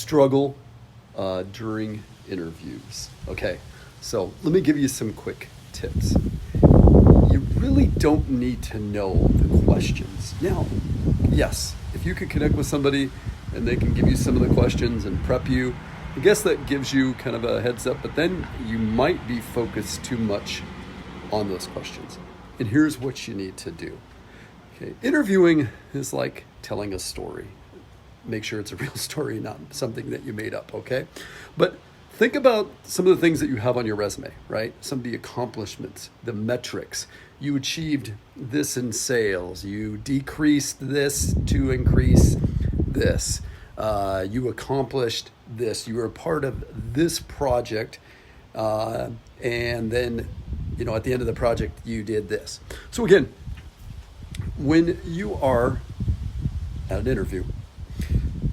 struggle during interviews. Okay, so let me give you some quick tips. You really don't need to know the questions. Now, yes, if you could connect with somebody and they can give you some of the questions and prep you, I guess that gives you kind of a heads up, but then you might be focused too much on those questions. And here's what you need to do. Okay, interviewing is like telling a story. Make sure it's a real story, not something that you made up, okay? But think about some of the things that you have on your resume, right? Some of the accomplishments, the metrics. You achieved this in sales. You decreased this to increase this. You accomplished this. You were a part of this project. And then, at the end of the project, you did this. So again, when you are at an interview,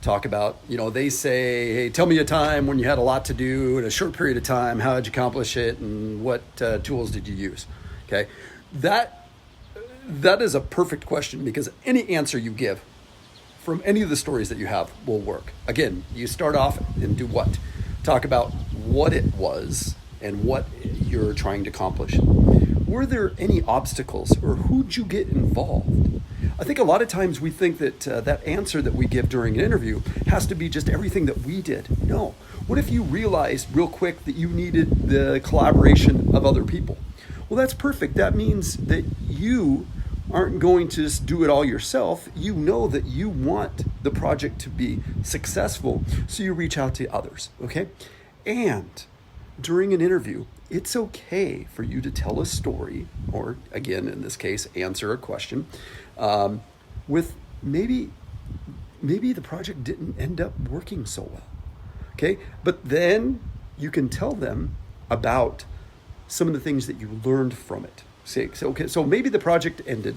talk about, they say, hey, tell me a time when you had a lot to do in a short period of time. How did you accomplish it? And what tools did you use? Okay. That is a perfect question, because any answer you give from any of the stories that you have will work. Again, you start off and do what? Talk about what it was and what you're trying to accomplish. Were there any obstacles, or who'd you get involved? I think a lot of times we think that that answer that we give during an interview has to be just everything that we did. No. What if you realized real quick that you needed the collaboration of other people? Well, that's perfect. That means that you aren't going to just do it all yourself. You know that you want the project to be successful, so you reach out to others, okay? And during an interview, it's okay for you to tell a story, or again, in this case, answer a question, with maybe the project didn't end up working so well, okay? But then you can tell them about some of the things that you learned from it. So maybe the project ended,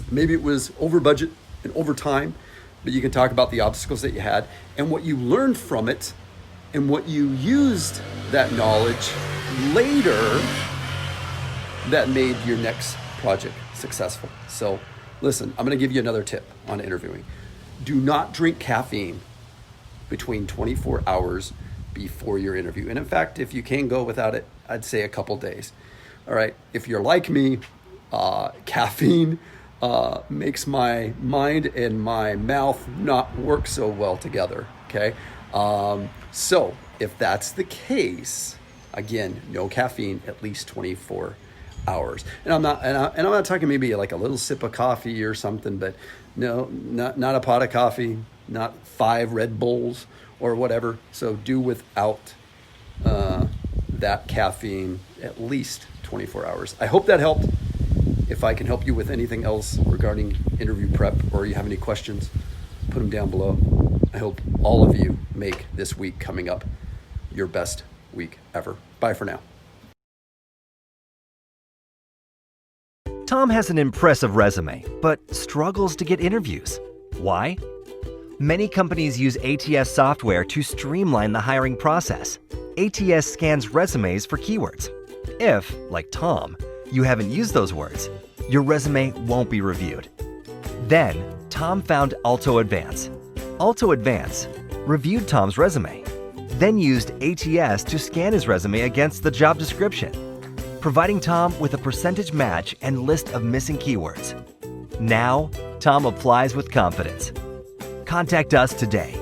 maybe it was over budget and over time, but you can talk about the obstacles that you had and what you learned from it, and what you used that knowledge later that made your next project successful. So listen, I'm going to give you another tip on interviewing. Do not drink caffeine between 24 hours before your interview. And in fact, if you can go without it, I'd say a couple days. All right. If you're like me, caffeine makes my mind and my mouth not work so well together. Okay. So if that's the case, again, no caffeine, at least 24 hours. And I'm not talking maybe like a little sip of coffee or something, but no, not a pot of coffee, not 5 Red Bulls or whatever. So do without that caffeine at least 24 hours. I hope that helped. If I can help you with anything else regarding interview prep, or you have any questions, put them down below. I hope all of you make this week coming up your best week ever. Bye for now. Tom has an impressive resume, but struggles to get interviews. Why? Many companies use ATS software to streamline the hiring process. ATS scans resumes for keywords. If, like Tom, you haven't used those words, your resume won't be reviewed. Then, Tom found Alto Advance. Alto Advance reviewed Tom's resume, then used ATS to scan his resume against the job description, providing Tom with a percentage match and list of missing keywords. Now, Tom applies with confidence. Contact us today